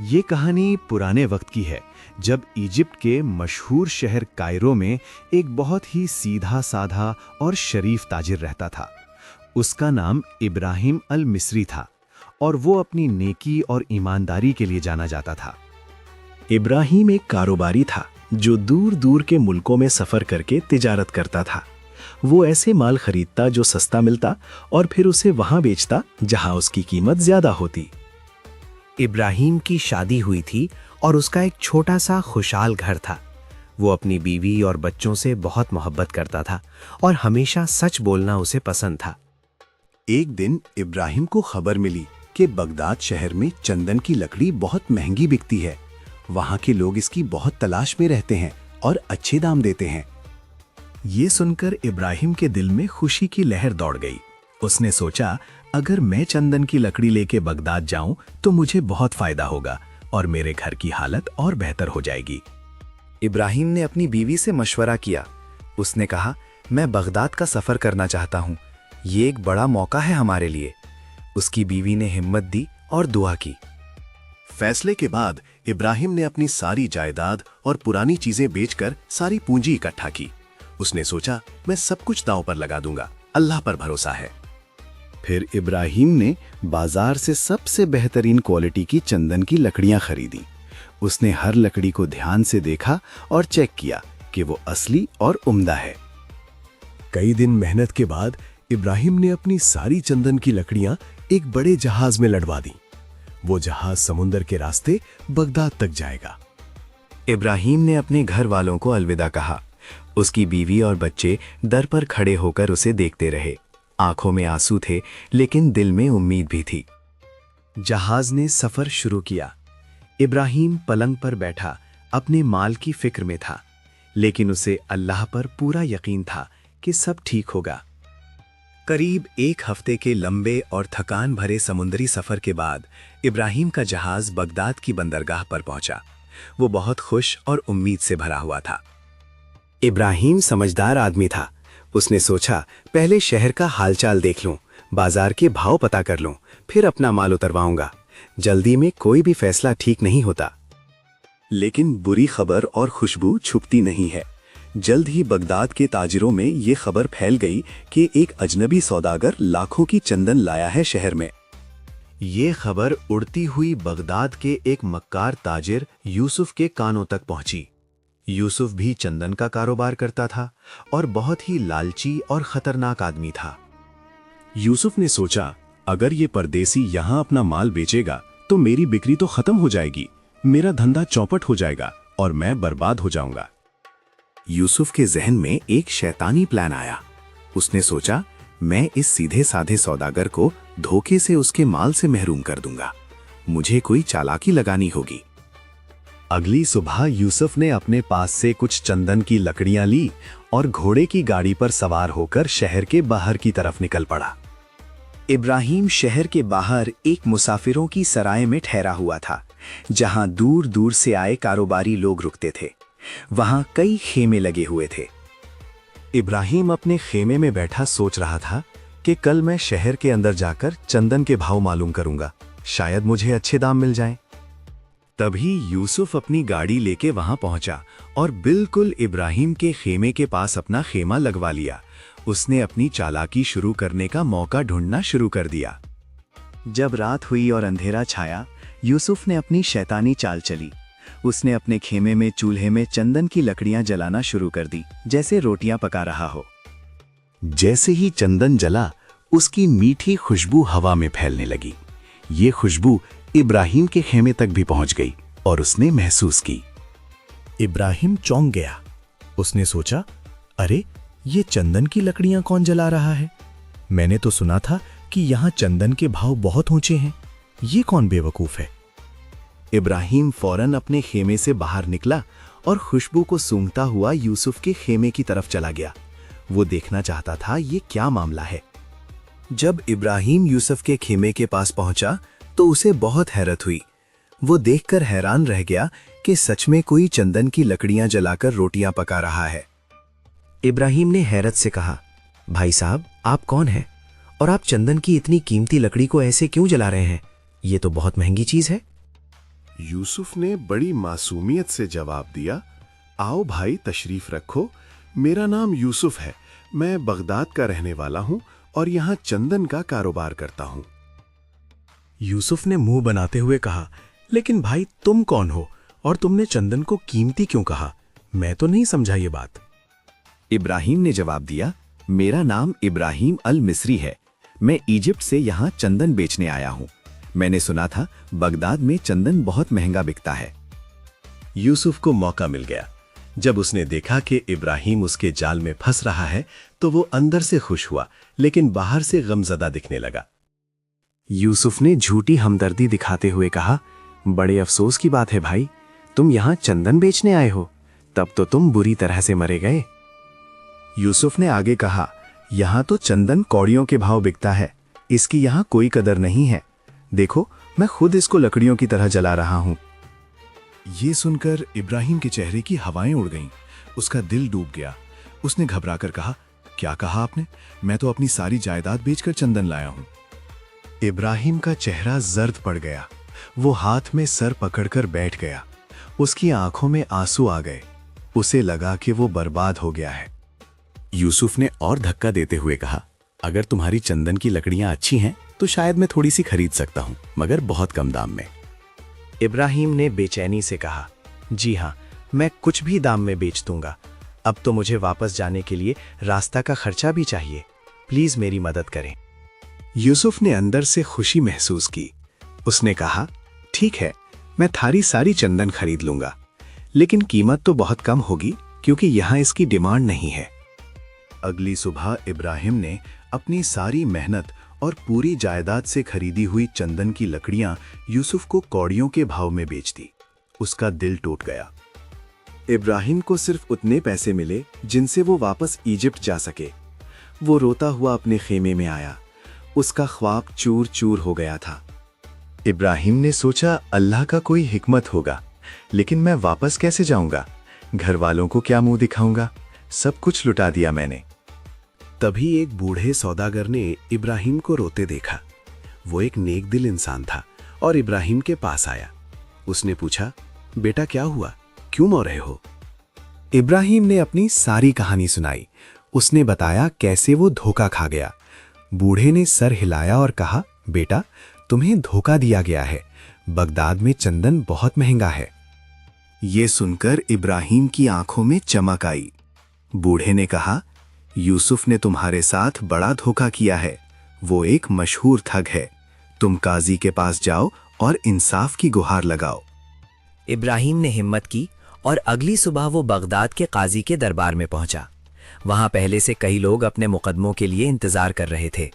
یہ کہانی پرانے وقت کی ہے جب ایجپٹ کے مشہور شہر کائرو میں ایک بہت ہی سیدھا سادھا اور شریف تاجر رہتا تھا۔ اس کا نام ابراہیم المصری تھا اور وہ اپنی نیکی اور ایمانداری کے لیے جانا جاتا تھا۔ ابراہیم ایک کاروباری تھا جو دور دور کے ملکوں میں سفر کر کے تجارت کرتا تھا۔ وہ ایسے مال خریدتا جو سستا ملتا اور پھر اسے وہاں بیچتا جہاں اس کی قیمت زیادہ ہوتی۔ ابراہیم کی شادی ہوئی تھی اور اس کا ایک چھوٹا سا خوشحال گھر تھا۔ وہ اپنی بیوی اور بچوں سے بہت محبت کرتا تھا اور ہمیشہ سچ بولنا اسے پسند تھا۔ ایک دن ابراہیم کو خبر ملی کہ بغداد شہر میں چندن کی لکڑی بہت مہنگی بکتی ہے۔ وہاں کے لوگ اس کی بہت تلاش میں رہتے ہیں اور اچھے دام دیتے ہیں۔ یہ سن کر ابراہیم کے دل میں خوشی کی لہر دوڑ گئی۔ اس نے سوچا اگر میں چندن کی لکڑی لے کے بغداد جاؤں تو مجھے بہت فائدہ ہوگا اور میرے گھر کی حالت اور بہتر ہو جائے گی۔ ابراہیم نے اپنی بیوی سے مشورہ کیا۔ اس نے کہا میں بغداد کا سفر کرنا چاہتا ہوں، یہ ایک بڑا موقع ہے ہمارے لیے۔ اس کی بیوی نے ہمت دی اور دعا کی۔ فیصلے کے بعد ابراہیم نے اپنی ساری جائیداد اور پرانی چیزیں بیچ کر ساری پونجی اکٹھا کی۔ اس نے سوچا میں سب کچھ داؤں پر لگا دوں گا، اللہ پر بھروسہ ہے۔ پھر ابراہیم نے بازار سے سب سے بہترین کوالٹی کی چندن کی لکڑیاں خریدی۔ اس نے ہر لکڑی کو دھیان سے دیکھا اور چیک کیا کہ وہ اصلی اور عمدہ ہے۔ کئی دن محنت کے بعد ابراہیم نے اپنی ساری چندن کی لکڑیاں ایک بڑے جہاز میں لڑوا دیں۔ وہ جہاز سمندر کے راستے بغداد تک جائے گا۔ ابراہیم نے اپنے گھر والوں کو الوداع کہا۔ اس کی بیوی اور بچے در پر کھڑے ہو کر اسے دیکھتے رہے۔ آنکھوں میں آنسو تھے لیکن دل میں امید بھی تھی۔ جہاز نے سفر شروع کیا۔ ابراہیم پلنگ پر بیٹھا اپنے مال کی فکر میں تھا، لیکن اسے اللہ پر پورا یقین تھا کہ سب ٹھیک ہوگا۔ قریب ایک ہفتے کے لمبے اور تھکان بھرے سمندری سفر کے بعد ابراہیم کا جہاز بغداد کی بندرگاہ پر پہنچا۔ وہ بہت خوش اور امید سے بھرا ہوا تھا۔ ابراہیم سمجھدار آدمی تھا۔ اس نے سوچا پہلے شہر کا حال چال دیکھ لوں، بازار کے بھاؤ پتہ کر لوں، پھر اپنا مال اترواؤں گا۔ جلدی میں کوئی بھی فیصلہ ٹھیک نہیں ہوتا۔ لیکن بری خبر اور خوشبو چھپتی نہیں ہے۔ جلد ہی بغداد کے تاجروں میں یہ خبر پھیل گئی کہ ایک اجنبی سوداگر لاکھوں کی چندن لایا ہے شہر میں۔ یہ خبر اڑتی ہوئی بغداد کے ایک مکار تاجر یوسف کے کانوں تک پہنچی۔ یوسف بھی چندن کا کاروبار کرتا تھا اور بہت ہی لالچی اور خطرناک آدمی تھا۔ یوسف نے سوچا اگر یہ پردیسی یہاں اپنا مال بیچے گا تو میری بکری تو ختم ہو جائے گی، میرا دھندا چوپٹ ہو جائے گا اور میں برباد ہو جاؤں گا۔ یوسف کے ذہن میں ایک شیطانی پلان آیا۔ اس نے سوچا میں اس سیدھے سادھے سوداگر کو دھوکے سے اس کے مال سے محروم کر دوں گا، مجھے کوئی چالاکی لگانی ہوگی۔ اگلی صبح یوسف نے اپنے پاس سے کچھ چندن کی لکڑیاں لی اور گھوڑے کی گاڑی پر سوار ہو کر شہر کے باہر کی طرف نکل پڑا۔ ابراہیم شہر کے باہر ایک مسافروں کی سرائے میں ٹھہرا ہوا تھا، جہاں دور دور سے آئے کاروباری لوگ رکتے تھے۔ وہاں کئی خیمے لگے ہوئے تھے۔ ابراہیم اپنے خیمے میں بیٹھا سوچ رہا تھا کہ کل میں شہر کے اندر جا کر چندن کے بھاؤ معلوم کروں گا، شاید مجھے اچھے دام مل جائیں۔ تبھی یوسف اپنی گاڑی لے کے وہاں پہنچا اور بالکل ابراہیم کے خیمے کے پاس اپنا خیمہ لگوا لیا۔ اس نے اپنی چالاکی شروع کرنے کا موقع ڈھونڈنا شروع کر دیا۔ جب رات ہوئی اور اندھیرا چھایا، یوسف نے اپنی شیطانی چال چلی۔ اس نے اپنے خیمے میں چولہے میں چندن کی لکڑیاں جلانا شروع کر دی، جیسے روٹیاں پکا رہا ہو۔ جیسے ہی چندن جلا، اس کی میٹھی خوشبو ہوا میں پھیلنے لگی۔ یہ خوشبو ابراہیم کے خیمے تک بھی پہنچ گئی اور اس نے محسوس کی۔ ابراہیم چونک گیا۔ اس نے سوچا ارے یہ چندن کی لکڑیاں کون جلا رہا ہے؟ میں نے تو سنا تھا کہ یہاں چندن کے بھاؤ بہت اونچے ہیں، یہ کون بے وقوف ہے؟ ابراہیم فوراً اپنے خیمے سے باہر نکلا اور خوشبو کو سونگھتا ہوا یوسف کے خیمے کی طرف چلا گیا۔ وہ دیکھنا چاہتا تھا یہ کیا معاملہ ہے۔ جب ابراہیم یوسف کے خیمے کے پاس پہنچا تو اسے بہت حیرت ہوئی۔ وہ دیکھ کر حیران رہ گیا کہ سچ میں کوئی چندن کی لکڑیاں جلا کر روٹیاں پکا رہا ہے۔ ابراہیم نے حیرت سے کہا بھائی صاحب آپ کون ہیں اور آپ چندن کی اتنی قیمتی لکڑی کو ایسے کیوں جلا رہے ہیں؟ یہ تو بہت مہنگی چیز ہے۔ یوسف نے بڑی معصومیت سے جواب دیا، آؤ بھائی تشریف رکھو، میرا نام یوسف ہے، میں بغداد کا رہنے والا ہوں اور یہاں چندن کا کاروبار کرتا ہوں۔ یوسف نے منہ بناتے ہوئے کہا، لیکن بھائی تم کون ہو اور تم نے چندن کو قیمتی کیوں کہا؟ میں تو نہیں سمجھا یہ بات۔ ابراہیم نے جواب دیا، میرا نام ابراہیم المصری ہے، میں ایجپٹ سے یہاں چندن بیچنے آیا ہوں، میں نے سنا تھا بغداد میں چندن بہت مہنگا بکتا ہے۔ یوسف کو موقع مل گیا۔ جب اس نے دیکھا کہ ابراہیم اس کے جال میں پھنس رہا ہے تو وہ اندر سے خوش ہوا لیکن باہر سے غمزدہ دکھنے لگا۔ یوسف نے جھوٹی ہمدردی دکھاتے ہوئے کہا، بڑے افسوس کی بات ہے بھائی، تم یہاں چندن بیچنے آئے ہو، تب تو تم بری طرح سے مرے گئے۔ یوسف نے آگے کہا، یہاں تو چندن کوڑیوں کے بھاؤ بکتا ہے، اس کی یہاں کوئی قدر نہیں ہے، دیکھو میں خود اس کو لکڑیوں کی طرح جلا رہا ہوں۔ یہ سن کر ابراہیم کے چہرے کی ہوائیں اڑ گئیں، اس کا دل ڈوب گیا۔ اس نے گھبرا کر کہا، کیا کہا آپ نے؟ میں تو اپنی ساری جائیداد بیچ کر چندن لایا ہوں۔ ابراہیم کا چہرہ زرد پڑ گیا، وہ ہاتھ میں سر پکڑ کر بیٹھ گیا، اس کی آنکھوں میں آنسو آ گئے، اسے لگا کہ وہ برباد ہو گیا ہے۔ یوسف نے اور دھکا دیتے ہوئے کہا، اگر تمہاری چندن کی لکڑیاں اچھی ہیں تو شاید میں تھوڑی سی خرید سکتا ہوں، مگر بہت کم دام میں۔ ابراہیم نے بے چینی سے کہا، جی ہاں، میں کچھ بھی دام میں بیچ دوں گا، اب تو مجھے واپس جانے کے لیے راستہ کا خرچہ بھی چاہیے، پلیز میری مدد کریں۔ یوسف نے اندر سے خوشی محسوس کی، اس نے کہا، ٹھیک ہے، میں تھاری ساری چندن خرید لوں گا، لیکن قیمت تو بہت کم ہوگی کیونکہ یہاں اس کی ڈیمانڈ نہیں ہے۔ اگلی صبح ابراہیم نے اپنی ساری محنت اور پوری جائیداد سے خریدی ہوئی چندن کی لکڑیاں یوسف کو کوڑیوں کے بھاؤ میں بیچ دی۔ اس کا دل ٹوٹ گیا۔ ابراہیم کو صرف اتنے پیسے ملے جن سے وہ واپس ایجپٹ جا سکے۔ وہ روتا ہوا اپنے خیمے میں آیا، اس کا خواب چور چور ہو گیا تھا۔ ابراہیم نے سوچا اللہ کا کوئی حکمت ہوگا، لیکن میں واپس کیسے جاؤں گا؟ گھر والوں کو کیا منہ دکھاؤں گا؟ سب کچھ لٹا دیا میں نے۔ تبھی ایک بوڑھے سوداگر نے ابراہیم کو روتے دیکھا۔ وہ ایک نیک دل انسان تھا اور ابراہیم کے پاس آیا۔ اس نے پوچھا، بیٹا کیا ہوا؟ کیوں رو رہے ہو؟ ابراہیم نے اپنی ساری کہانی سنائی۔ اس نے بتایا کیسے وہ دھوکا کھا گیا۔ بوڑھے نے سر ہلایا اور کہا، بیٹا تمہیں دھوکا دیا گیا ہے، بغداد میں چندن بہت مہنگا ہے۔ یہ سن کر ابراہیم کی آنکھوں میں چمک آئی۔ بوڑھے نے کہا، یوسف نے تمہارے ساتھ بڑا دھوکا کیا ہے، وہ ایک مشہور ٹھگ ہے، تم قاضی کے پاس جاؤ اور انصاف کی گہار لگاؤ۔ ابراہیم نے ہمت کی اور اگلی صبح وہ بغداد کے قاضی کے دربار میں پہنچا۔ وہاں پہلے سے کئی لوگ اپنے مقدموں کے لیے انتظار کر رہے تھے۔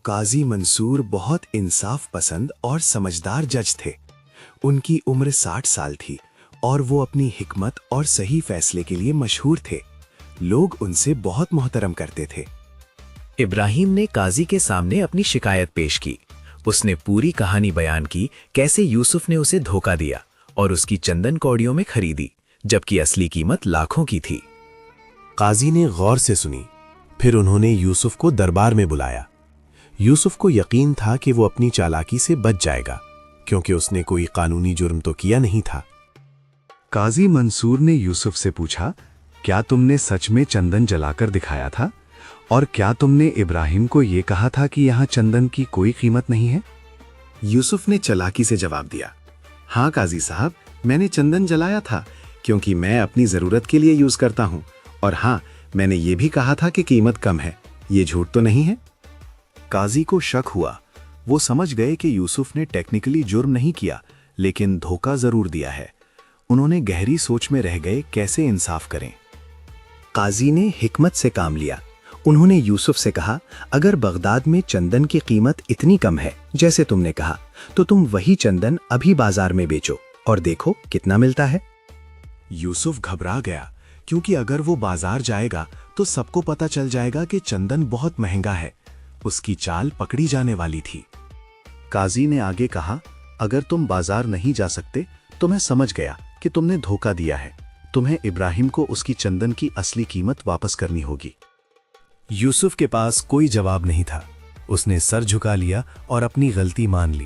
قاضی منصور بہت انصاف پسند اور سمجھدار جج تھے۔ ان کی عمر 60 سال تھی اور وہ اپنی حکمت اور صحیح فیصلے کے لیے مشہور تھے۔ لوگ ان سے بہت محترم کرتے تھے۔ ابراہیم نے قاضی کے سامنے اپنی شکایت پیش کی۔ اس نے پوری کہانی بیان کی، کیسے یوسف نے اسے دھوکا دیا اور اس کی چندن کوڑیوں میں خریدی، جبکہ اصلی قیمت لاکھوں کی تھی۔ قاضی نے غور سے سنی، پھر انہوں نے یوسف کو دربار میں بلایا۔ یوسف کو یقین تھا کہ وہ اپنی چالاکی سے بچ جائے گا، کیونکہ اس نے کوئی قانونی جرم تو کیا نہیں تھا۔ قاضی منصور نے یوسف سے پوچھا، کیا تم نے سچ میں چندن جلا کر دکھایا تھا؟ اور کیا تم نے ابراہیم کو یہ کہا تھا کہ یہاں چندن کی کوئی قیمت نہیں ہے؟ یوسف نے چالاکی سے جواب دیا، ہاں قاضی صاحب، میں نے چندن جلایا تھا کیونکہ میں اپنی ضرورت کے لیے یوز کرتا ہوں، اور ہاں میں نے یہ بھی کہا تھا کہ قیمت کم ہے، یہ جھوٹ تو نہیں ہے؟ قاضی کو شک ہوا، وہ سمجھ گئے کہ یوسف نے ٹیکنیکلی جرم نہیں کیا لیکن دھوکا ضرور دیا ہے۔ انہوں نے گہری سوچ میں رہ گئے کیسے انصاف کریں۔ قاضی نے حکمت سے کام لیا۔ انہوں نے یوسف سے کہا، اگر بغداد میں چندن کی قیمت اتنی کم ہے جیسے تم نے کہا، تو تم وہی چندن ابھی بازار میں بیچو اور دیکھو کتنا ملتا ہے۔ یوسف گھبرا گیا، کیونکہ اگر وہ بازار جائے گا تو سب کو پتہ چل جائے گا کہ چندن بہت مہنگا ہے۔ اس کی چال پکڑی جانے والی تھی۔ قاضی نے آگے کہا، اگر تم بازار نہیں جا سکتے تو میں سمجھ گیا کہ تم نے دھوکا دیا ہے، تمہیں ابراہیم کو اس کی چندن کی اصلی قیمت واپس کرنی ہوگی۔ یوسف کے پاس کوئی جواب نہیں تھا۔ اس نے سر جھکا لیا اور اپنی غلطی مان لی۔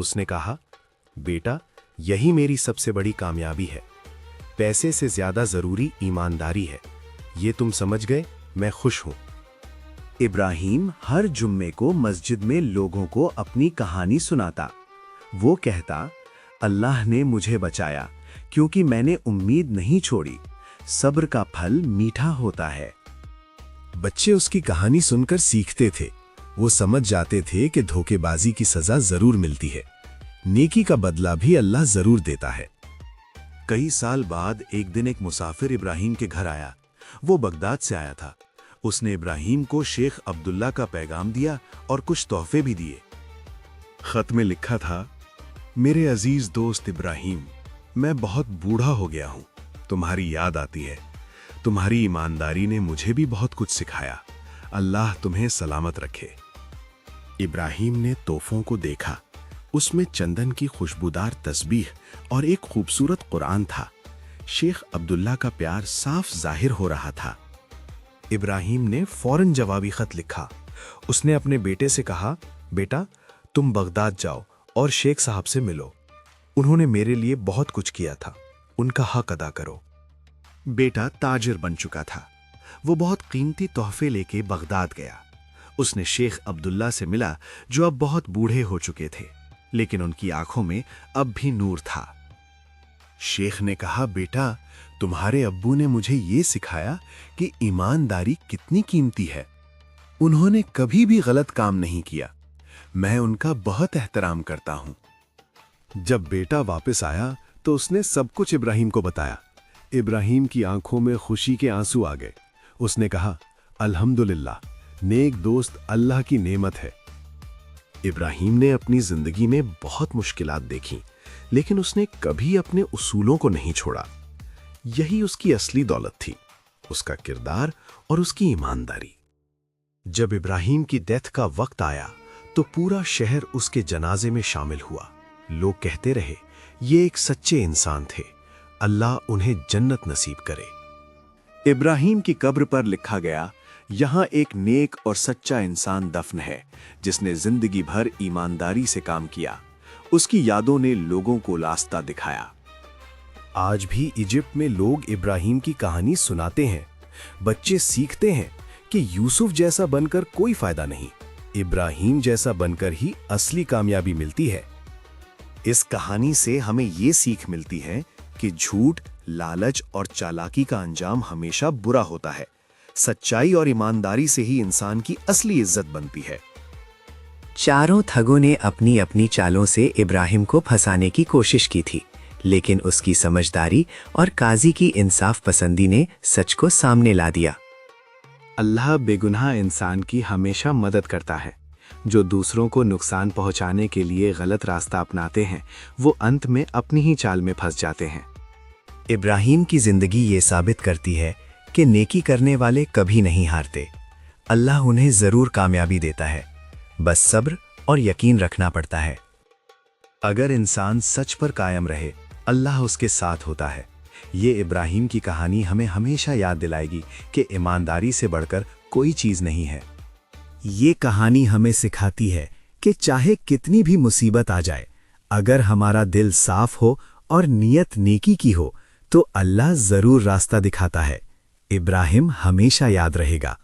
اس نے کہا، بیٹا یہی میری سب سے بڑی کامیابی ہے، پیسے سے زیادہ ضروری ایمانداری ہے، یہ تم سمجھ گئے، میں خوش ہوں۔ ابراہیم ہر جمعے کو مسجد میں لوگوں کو اپنی کہانی سناتا۔ وہ کہتا، اللہ نے مجھے بچایا کیونکہ میں نے امید نہیں چھوڑی، صبر کا پھل میٹھا ہوتا ہے۔ بچے اس کی کہانی سن کر سیکھتے تھے، وہ سمجھ جاتے تھے کہ دھوکے بازی کی سزا ضرور ملتی ہے، نیکی کا بدلہ بھی اللہ ضرور دیتا ہے۔ کئی سال بعد ایک دن ایک مسافر ابراہیم کے گھر آیا۔ وہ بغداد سے آیا تھا۔ اس نے ابراہیم کو شیخ عبداللہ کا پیغام دیا اور کچھ تحفے بھی دیے۔ خط میں لکھا تھا، میرے عزیز دوست ابراہیم، میں بہت بوڑھا ہو گیا ہوں، تمہاری یاد آتی ہے، تمہاری ایمانداری نے مجھے بھی بہت کچھ سکھایا، اللہ تمہیں سلامت رکھے۔ ابراہیم نے تحفوں کو دیکھا، اس میں چندن کی خوشبودار تسبیح اور ایک خوبصورت قرآن تھا۔ شیخ عبداللہ کا پیار صاف ظاہر ہو رہا تھا۔ ابراہیم نے فوراً جوابی خط لکھا۔ اس نے اپنے بیٹے سے کہا، بیٹا تم بغداد جاؤ اور شیخ صاحب سے ملو، انہوں نے میرے لیے بہت کچھ کیا تھا، ان کا حق ادا کرو۔ بیٹا تاجر بن چکا تھا، وہ بہت قیمتی تحفے لے کے بغداد گیا۔ اس نے شیخ عبداللہ سے ملا جو اب بہت بوڑھے ہو چکے تھے، لیکن ان کی آنکھوں میں اب بھی نور تھا۔ شیخ نے کہا، بیٹا تمہارے ابو نے مجھے یہ سکھایا کہ ایمانداری کتنی قیمتی ہے، انہوں نے کبھی بھی غلط کام نہیں کیا، میں ان کا بہت احترام کرتا ہوں۔ جب بیٹا واپس آیا تو اس نے سب کچھ ابراہیم کو بتایا۔ ابراہیم کی آنکھوں میں خوشی کے آنسو آ گئے۔ اس نے کہا، الحمدللہ، نیک دوست اللہ کی نعمت ہے۔ ابراہیم نے اپنی زندگی میں بہت مشکلات دیکھیں، لیکن اس نے کبھی اپنے اصولوں کو نہیں چھوڑا۔ یہی اس کی اصلی دولت تھی، اس کا کردار اور اس کی ایمانداری۔ جب ابراہیم کی ڈیتھ کا وقت آیا تو پورا شہر اس کے جنازے میں شامل ہوا۔ لوگ کہتے رہے، یہ ایک سچے انسان تھے، اللہ انہیں جنت نصیب کرے۔ ابراہیم کی قبر پر لکھا گیا، یہاں ایک نیک اور سچا انسان دفن ہے جس نے زندگی بھر ایمانداری سے کام کیا، اس کی یادوں نے لوگوں کو راستہ دکھایا۔ آج بھی ایجپٹ میں لوگ ابراہیم کی کہانی سناتے ہیں، بچے سیکھتے ہیں کہ یوسف جیسا بن کر کوئی فائدہ نہیں، ابراہیم جیسا بن کر ہی اصلی کامیابی ملتی ہے۔ اس کہانی سے ہمیں یہ سیکھ ملتی ہے کہ جھوٹ، لالچ اور چالاکی کا انجام ہمیشہ برا ہوتا ہے، سچائی اور ایمانداری سے ہی انسان کی اصلی عزت بنتی ہے۔ چاروں تھگوں نے اپنی اپنی چالوں سے ابراہیم کو پھنسانے کی کوشش کی تھی، لیکن اس کی سمجھداری اور قاضی کی انصاف پسندی نے سچ کو سامنے لا دیا۔ اللہ بے گناہ انسان کی ہمیشہ مدد کرتا ہے، جو دوسروں کو نقصان پہنچانے کے لیے غلط راستہ اپناتے ہیں وہ انت میں اپنی ہی چال میں پھنس جاتے ہیں۔ ابراہیم کی زندگی یہ ثابت کرتی ہے کہ نیکی کرنے والے کبھی نہیں ہارتے، اللہ انہیں ضرور کامیابی دیتا ہے، بس صبر اور یقین رکھنا پڑتا ہے۔ اگر انسان سچ پر قائم رہے، اللہ اس کے ساتھ ہوتا ہے۔ یہ ابراہیم کی کہانی ہمیں ہمیشہ یاد دلائے گی کہ ایمانداری سے بڑھ کر کوئی چیز نہیں ہے۔ یہ کہانی ہمیں سکھاتی ہے کہ چاہے کتنی بھی مصیبت آ جائے، اگر ہمارا دل صاف ہو اور نیت نیکی کی ہو تو اللہ ضرور راستہ دکھاتا ہے۔ ابراہیم ہمیشہ یاد رہے گا۔